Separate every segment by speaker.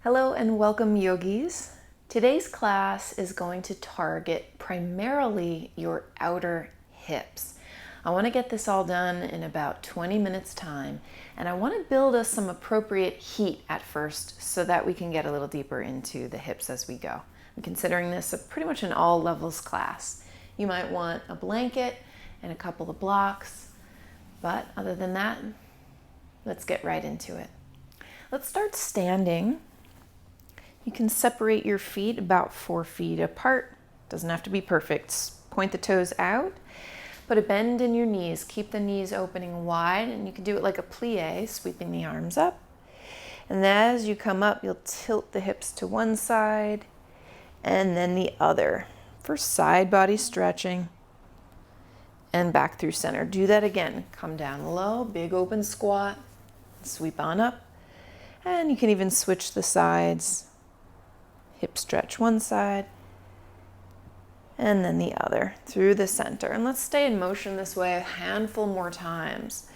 Speaker 1: Hello and welcome, yogis. Today's class is going to target primarily your outer hips. I want to get this all done in about 20 minutes time, and I want to build us some appropriate heat at first so that we can get a little deeper into the hips as we go. I'm considering this pretty much an all levels class. You might want a blanket and a couple of blocks, but other than that, let's get right into it. Let's start standing. You can separate your feet about 4 feet apart. Doesn't have to be perfect. Point the toes out. Put a bend in your knees. Keep the knees opening wide, and you can do it like a plie, sweeping the arms up. And as you come up, you'll tilt the hips to one side and then the other for side body stretching and back through center. Do that again. Come down low, big open squat, sweep on up. And you can even switch the sides. Hip stretch one side and then the other through the center. And let's stay in motion this way a handful more times,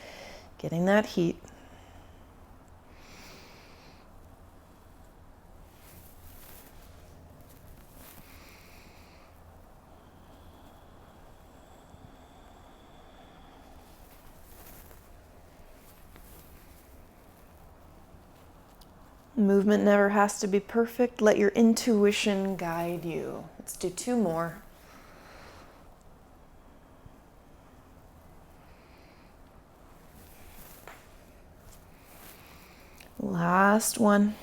Speaker 1: getting that heat. Movement never has to be perfect. Let your intuition guide you. Let's do 2 more. Last one.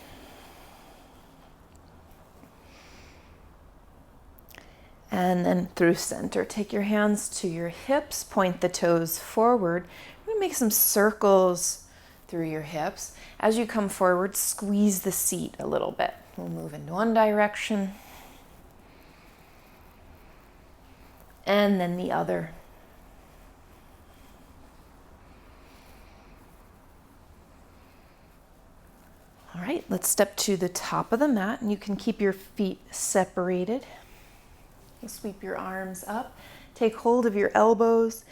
Speaker 1: And then through center. Take your hands to your hips, point the toes forward. We're going to make some circles through your hips. As you come forward, squeeze the seat a little bit. We'll move in one direction and then the other. All right, let's step to the top of the mat, and you can keep your feet separated. You'll sweep your arms up, take hold of your elbows,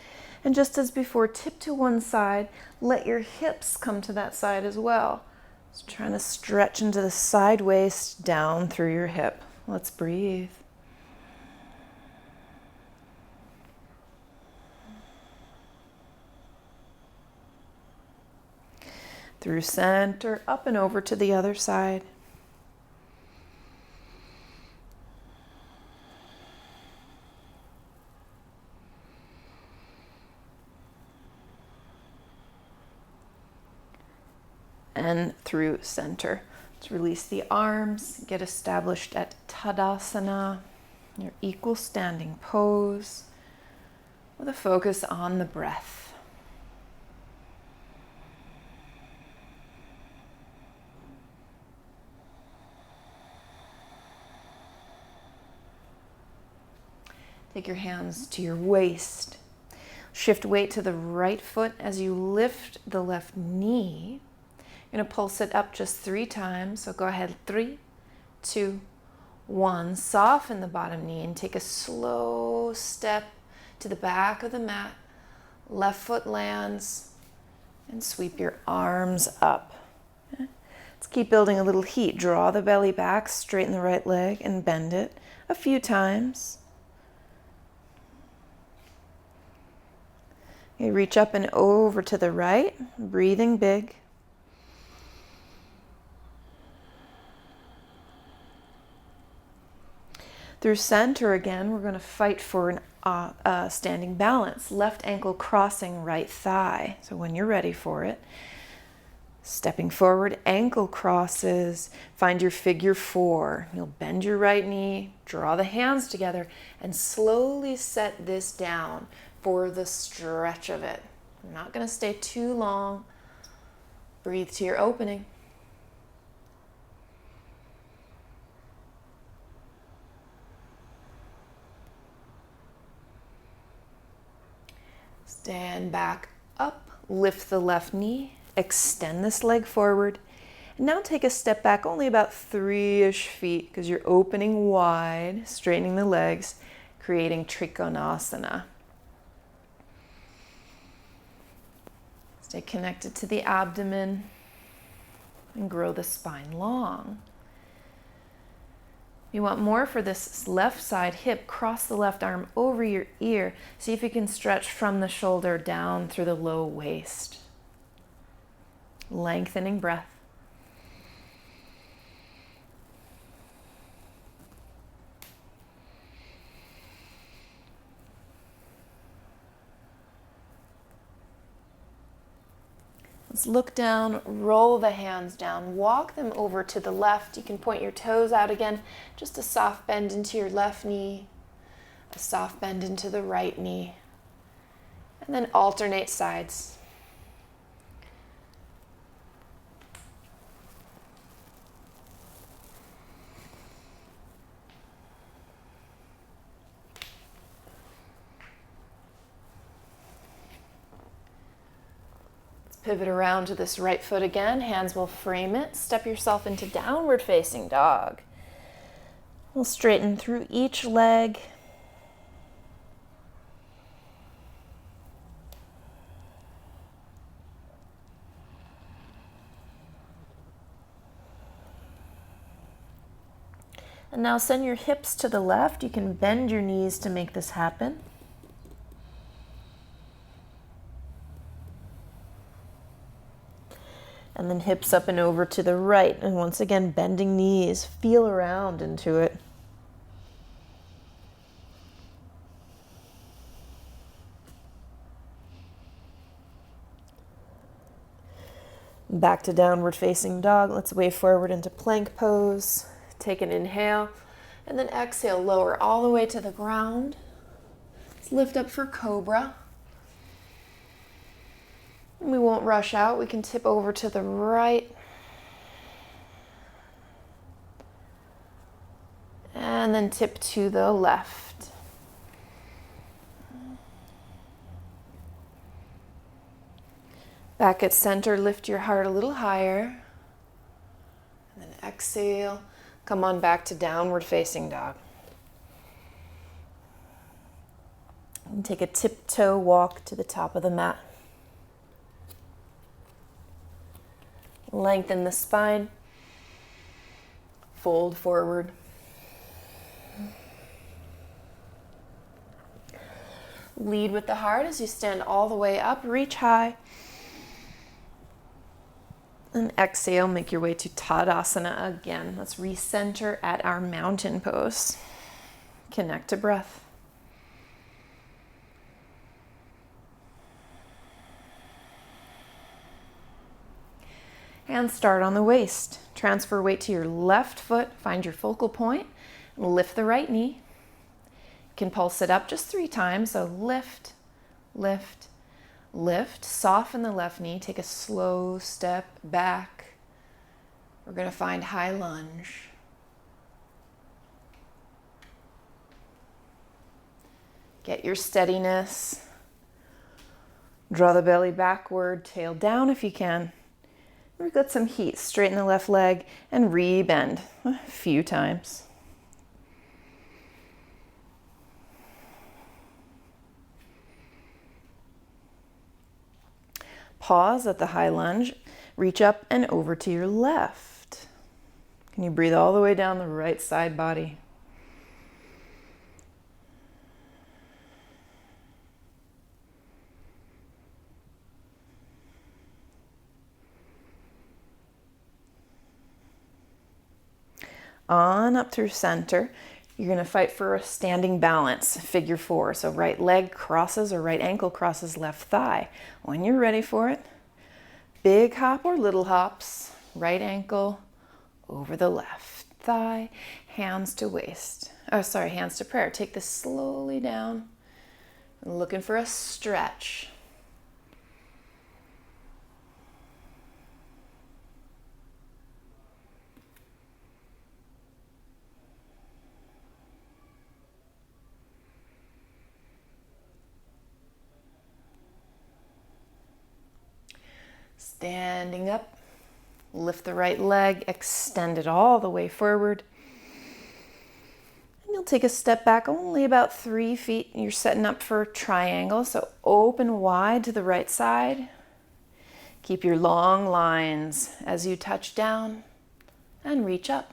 Speaker 1: and just as before, tip to one side. Let your hips come to that side as well. Just trying to stretch into the side waist down through your hip. Let's breathe. Through center, up and over to the other side. And through center. Let's release the arms, get established at Tadasana, your equal standing pose, with a focus on the breath. Take your hands to your waist. Shift weight to the right foot as you lift the left knee. You're going to pulse it up just 3 times. So go ahead. 3, 2, 1. Soften the bottom knee and take a slow step to the back of the mat. Left foot lands and sweep your arms up. Let's keep building a little heat. Draw the belly back, straighten the right leg and bend it a few times. You reach up and over to the right, breathing big. Through center again, we're going to fight for an standing balance. Left ankle crossing right thigh. So when you're ready for it, stepping forward, ankle crosses, find your figure 4. You'll bend your right knee, draw the hands together, and slowly set this down for the stretch of it. I'm not going to stay too long. Breathe to your opening. Stand back up, lift the left knee, extend this leg forward, and now take a step back only about 3-ish feet because you're opening wide, straightening the legs, creating Trikonasana. Stay connected to the abdomen and grow the spine long. You want more for this left side hip. Cross the left arm over your ear. See if you can stretch from the shoulder down through the low waist. Lengthening breath. Let's look down, roll the hands down, walk them over to the left. You can point your toes out again, just a soft bend into your left knee, a soft bend into the right knee, and then alternate sides. Pivot around to this right foot again. Hands will frame it. Step yourself into downward facing dog. We'll straighten through each leg. And now send your hips to the left. You can bend your knees to make this happen. And then hips up and over to the right. And once again, bending knees. Feel around into it. Back to downward facing dog. Let's wave forward into plank pose. Take an inhale. And then exhale, lower all the way to the ground. Let's lift up for cobra. We won't rush out. We can tip over to the right. And then tip to the left. Back at center, lift your heart a little higher. And then exhale. Come on back to downward facing dog. And take a tiptoe walk to the top of the mat. Lengthen the spine, fold forward. Lead with the heart as you stand all the way up, reach high. And exhale, make your way to Tadasana again. Let's recenter at our mountain pose. Connect to breath. Hands start on the waist. Transfer weight to your left foot. Find your focal point. Lift the right knee. You can pulse it up just 3 times. So lift, lift, lift. Soften the left knee. Take a slow step back. We're going to find high lunge. Get your steadiness. Draw the belly backward, tail down if you can. We've got some heat. Straighten the left leg and re-bend a few times. Pause at the high lunge. Reach up and over to your left. Can you breathe all the way down the right side body? On up through center. You're going to fight for a standing balance, figure 4. So right leg crosses or right ankle crosses left thigh. When you're ready for it, big hop or little hops, right ankle over the left thigh, hands to waist. Hands to prayer. Take this slowly down. Looking for a stretch. Standing up, lift the right leg, extend it all the way forward. And you'll take a step back only about 3 feet. You're setting up for a triangle, so open wide to the right side. Keep your long lines as you touch down and reach up.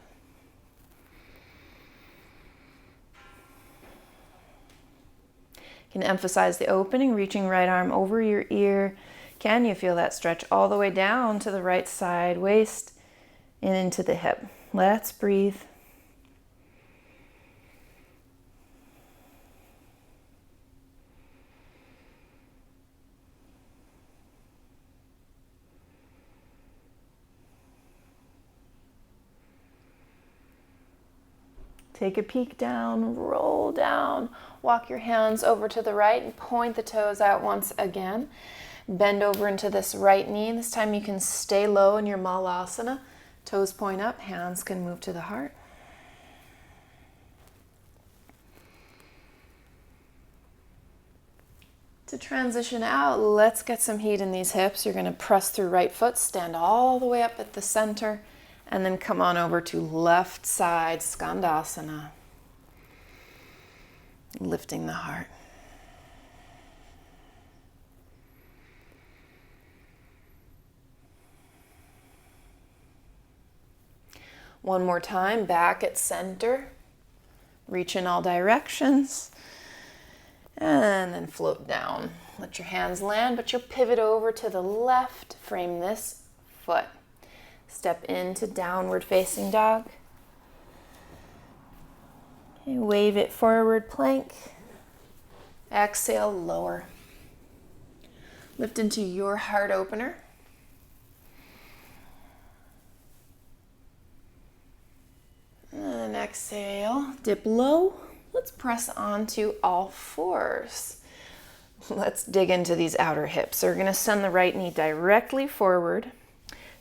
Speaker 1: You can emphasize the opening, reaching right arm over your ear. Can you feel that stretch all the way down to the right side, waist, and into the hip? Let's breathe. Take a peek down, roll down, walk your hands over to the right and point the toes out once again. Bend over into this right knee. This time you can stay low in your Malasana. Toes point up, hands can move to the heart. To transition out, let's get some heat in these hips. You're going to press through right foot, stand all the way up at the center, and then come on over to left side Skandasana. Lifting the heart. One more time, back at center. Reach in all directions. And then float down. Let your hands land, but you'll pivot over to the left. Frame this foot. Step into downward facing dog. Okay, wave it forward, plank. Exhale, lower. Lift into your heart opener. And exhale, dip low. Let's press onto all fours. Let's dig into these outer hips. So we're going to send the right knee directly forward.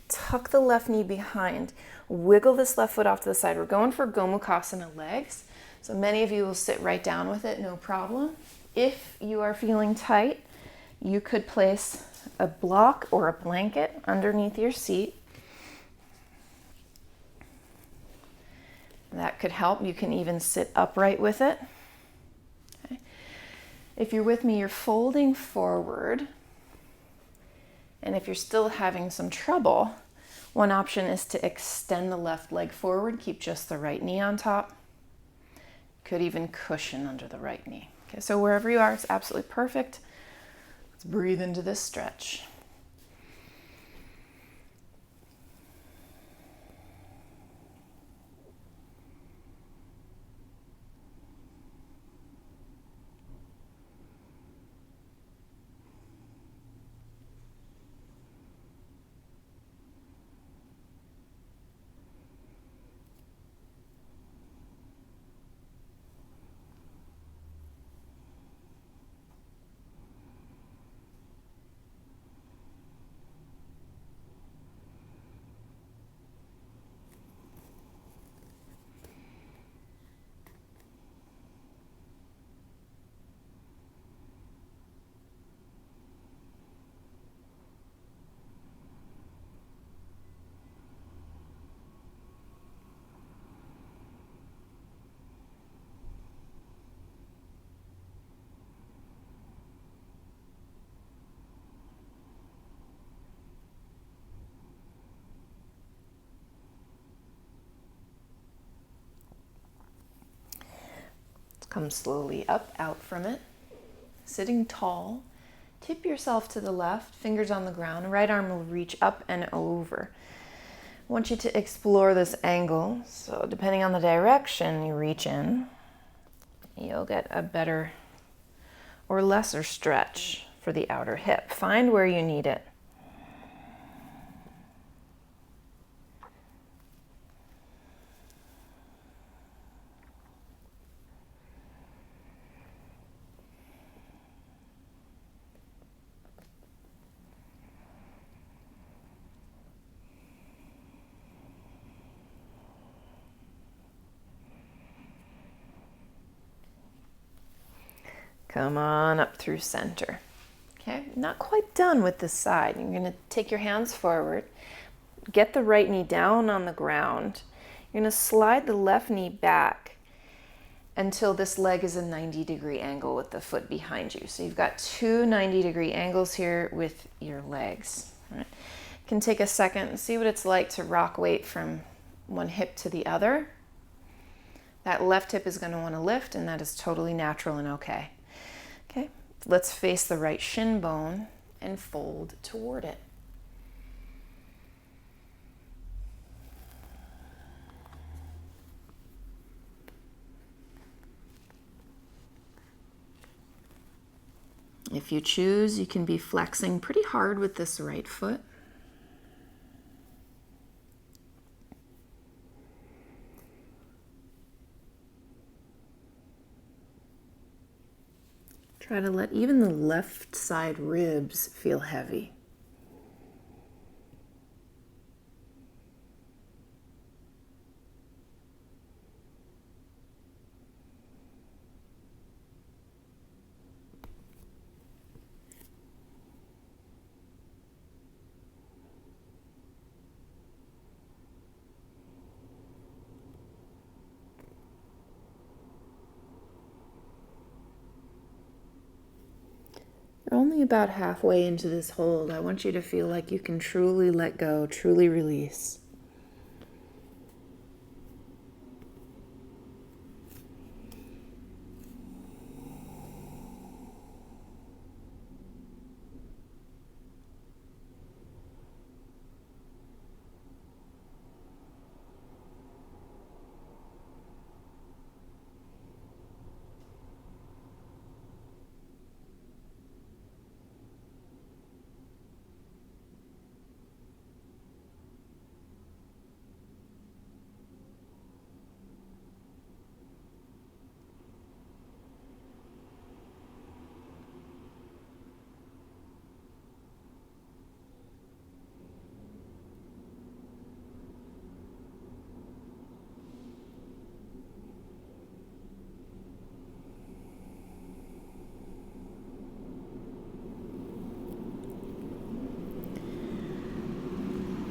Speaker 1: Tuck the left knee behind. Wiggle this left foot off to the side. We're going for Gomukhasana legs. So many of you will sit right down with it, no problem. If you are feeling tight, you could place a block or a blanket underneath your seat. That could help. You can even sit upright with it. Okay. If you're with me, you're folding forward. And if you're still having some trouble, one option is to extend the left leg forward, keep just the right knee on top. Could even cushion under the right knee. Okay, so wherever you are, it's absolutely perfect. Let's breathe into this stretch. Come slowly up, out from it. Sitting tall. Tip yourself to the left, fingers on the ground. Right arm will reach up and over. I want you to explore this angle. So depending on the direction you reach in, you'll get a better or lesser stretch for the outer hip. Find where you need it. Come on up through center. Okay, not quite done with this side. You're going to take your hands forward, get the right knee down on the ground. You're going to slide the left knee back until this leg is a 90-degree angle with the foot behind you. So you've got two 90-degree angles here with your legs. All right. You can take a second and see what it's like to rock weight from one hip to the other. That left hip is going to want to lift, and that is totally natural and okay. Okay, Let's face the right shin bone and fold toward it. If you choose, you can be flexing pretty hard with this right foot. Try to let even the left side ribs feel heavy. You're only about halfway into this hold. I want you to feel like you can truly let go, truly release.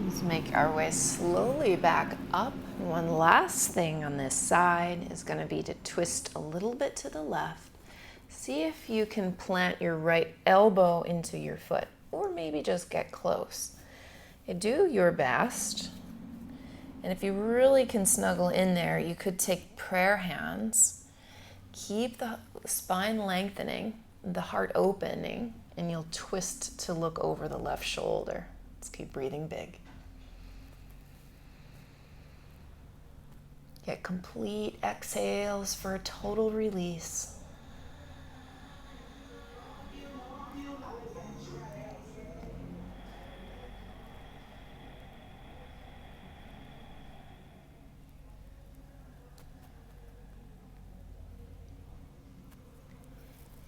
Speaker 1: Let's make our way slowly back up. One last thing on this side is going to be to twist a little bit to the left. See if you can plant your right elbow into your foot, or maybe just get close. You do your best. And if you really can snuggle in there, you could take prayer hands. Keep the spine lengthening, the heart opening, and you'll twist to look over the left shoulder. Let's keep breathing big. Get complete exhales for a total release.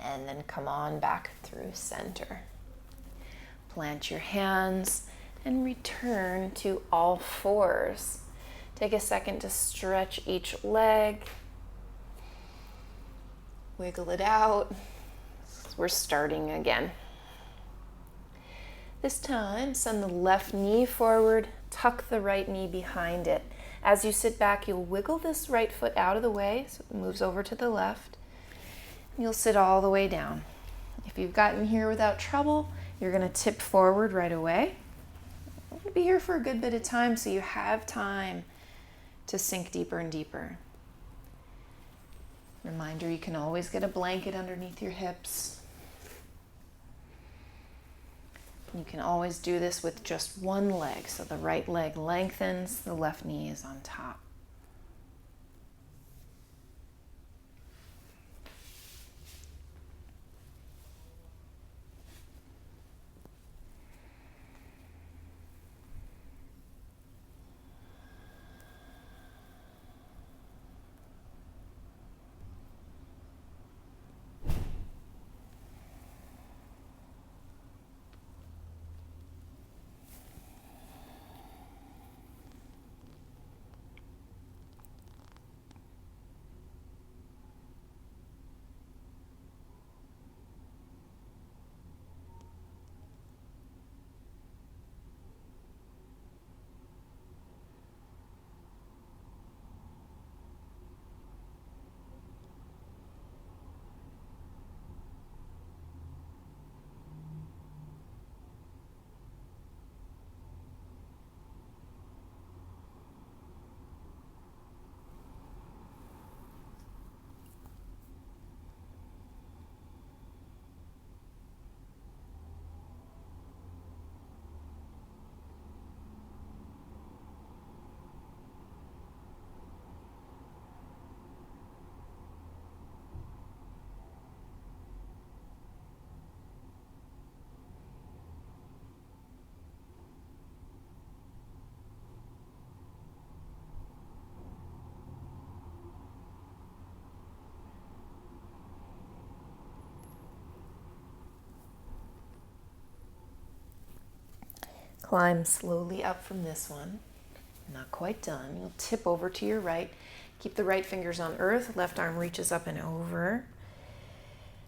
Speaker 1: And then come on back through center. Plant your hands and return to all fours. Take a second to stretch each leg. Wiggle it out. We're starting again. This time, send the left knee forward, tuck the right knee behind it. As you sit back, you'll wiggle this right foot out of the way, so it moves over to the left. You'll sit all the way down. If you've gotten here without trouble, you're going to tip forward right away. We're going to be here for a good bit of time, so you have time to sink deeper and deeper. Reminder, you can always get a blanket underneath your hips. You can always do this with just one leg, so the right leg lengthens, the left knee is on top. Climb slowly up from this one. Not quite done. You'll tip over to your right. Keep the right fingers on earth. Left arm reaches up and over.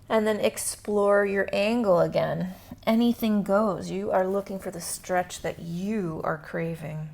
Speaker 1: And then explore your angle again. Anything goes. You are looking for the stretch that you are craving.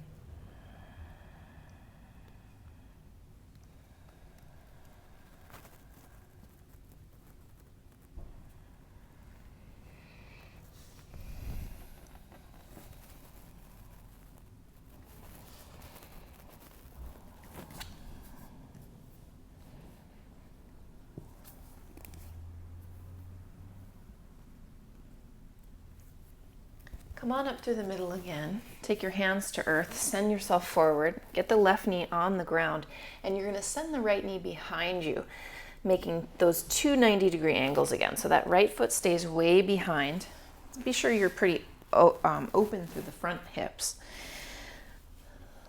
Speaker 1: Come on up through the middle again. Take your hands to earth, send yourself forward, get the left knee on the ground, and you're going to send the right knee behind you, making those two 90-degree angles again. So that right foot stays way behind. Be sure you're pretty open through the front hips.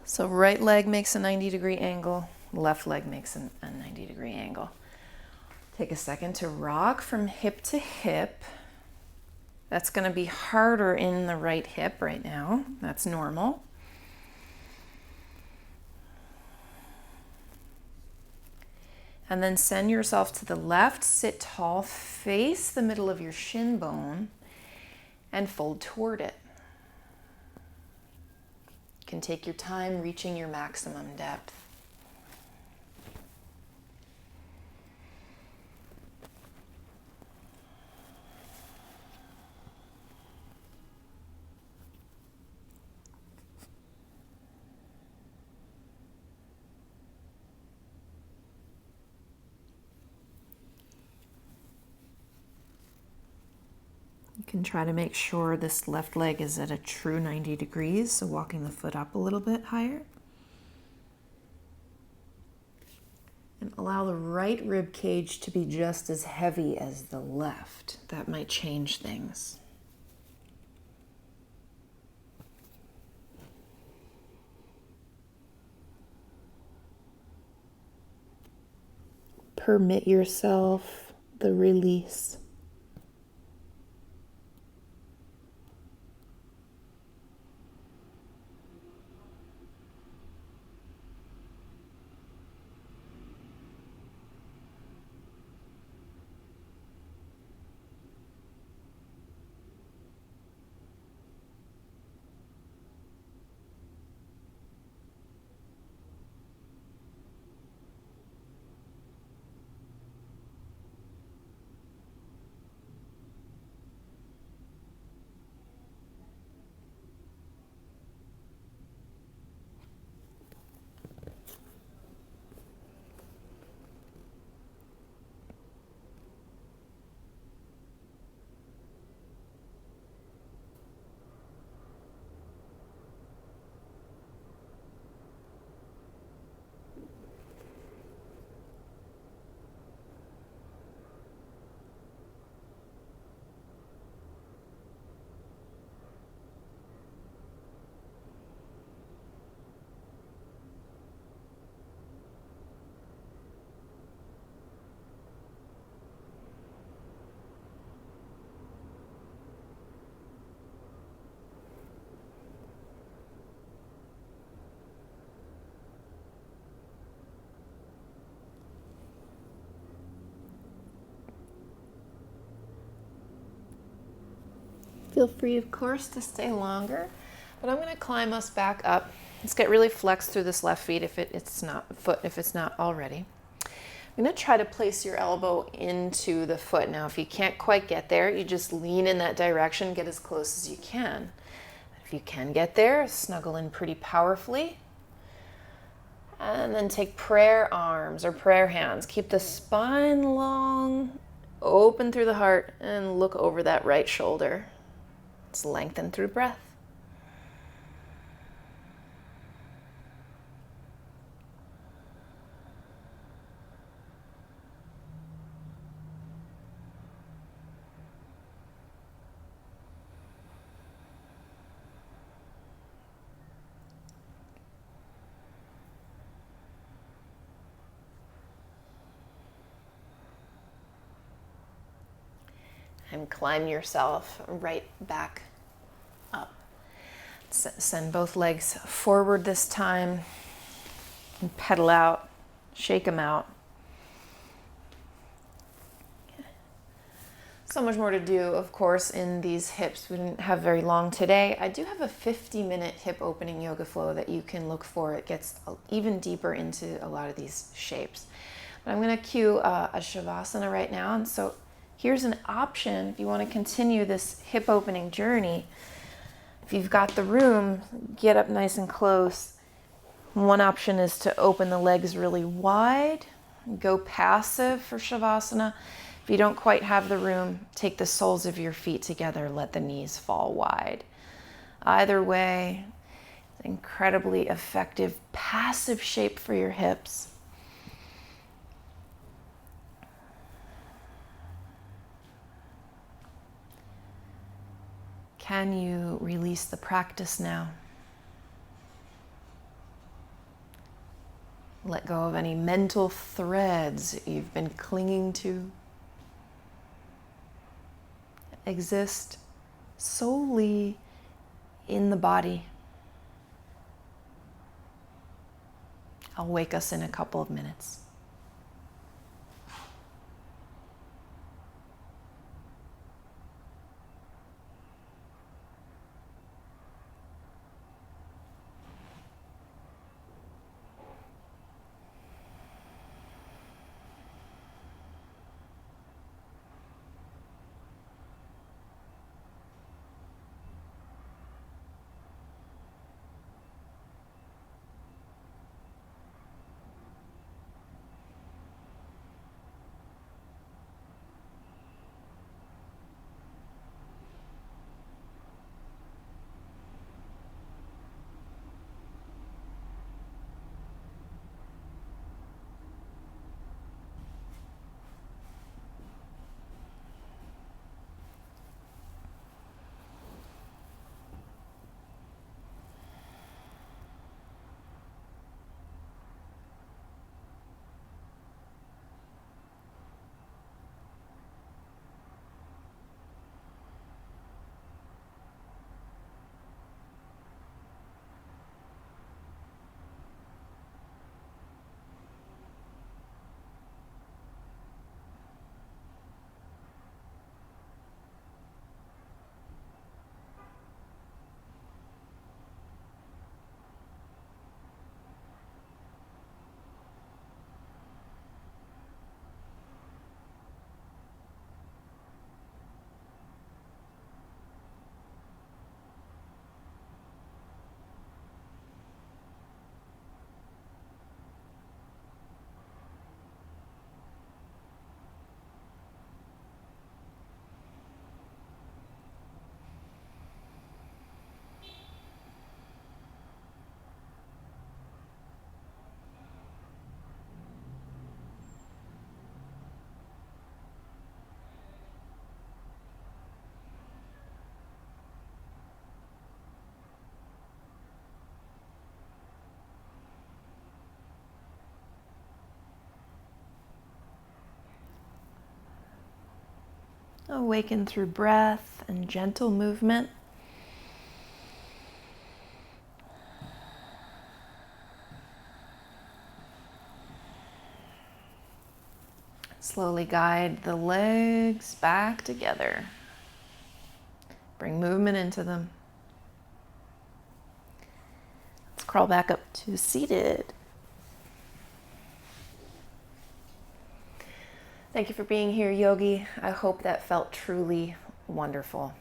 Speaker 1: So right leg makes a 90-degree angle, left leg makes a 90-degree angle. Take a second to rock from hip to hip. That's going to be harder in the right hip right now. That's normal. And then send yourself to the left, sit tall, face the middle of your shin bone, and fold toward it. You can take your time reaching your maximum depth. You can try to make sure this left leg is at a true 90 degrees, so walking the foot up a little bit higher. And allow the right rib cage to be just as heavy as the left. That might change things. Permit yourself the release. Feel free, of course, to stay longer, but I'm going to climb us back up. Let's get really flexed through this left foot if it's not already. I'm going to try to place your elbow into the foot. Now, if you can't quite get there, you just lean in that direction, get as close as you can. If you can get there, snuggle in pretty powerfully. And then take prayer arms or prayer hands. Keep the spine long, open through the heart, and look over that right shoulder. Let's lengthen through breath. And climb yourself right back up. Send both legs forward this time and pedal out, shake them out. So much more to do, of course, in these hips. We didn't have very long today. I do have a 50-minute hip opening yoga flow that you can look for. It gets even deeper into a lot of these shapes. But I'm going to cue a Savasana right now. And so here's an option if you want to continue this hip opening journey. If you've got the room, get up nice and close. One option is to open the legs really wide, go passive for Savasana. If you don't quite have the room, take the soles of your feet together, let the knees fall wide. Either way, incredibly effective passive shape for your hips. Can you release the practice now? Let go of any mental threads you've been clinging to. Exist solely in the body. I'll wake us in a couple of minutes. Awaken through breath and gentle movement. Slowly guide the legs back together. Bring movement into them. Let's crawl back up to seated. Thank you for being here, Yogi. I hope that felt truly wonderful.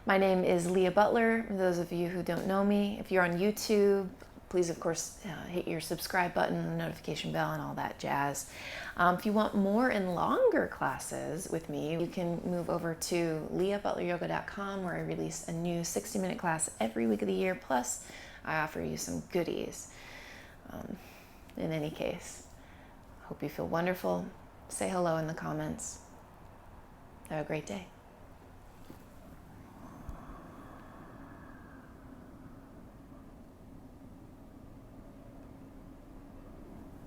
Speaker 1: My name is Leigha Butler. For those of you who don't know me, if you're on YouTube, please, of course, hit your subscribe button, notification bell, and all that jazz. If you want more and longer classes with me, you can move over to leighabutleryoga.com, where I release a new 60-minute class every week of the year. Plus, I offer you some goodies. In any case, hope you feel wonderful. Say hello in the comments. Have a great day.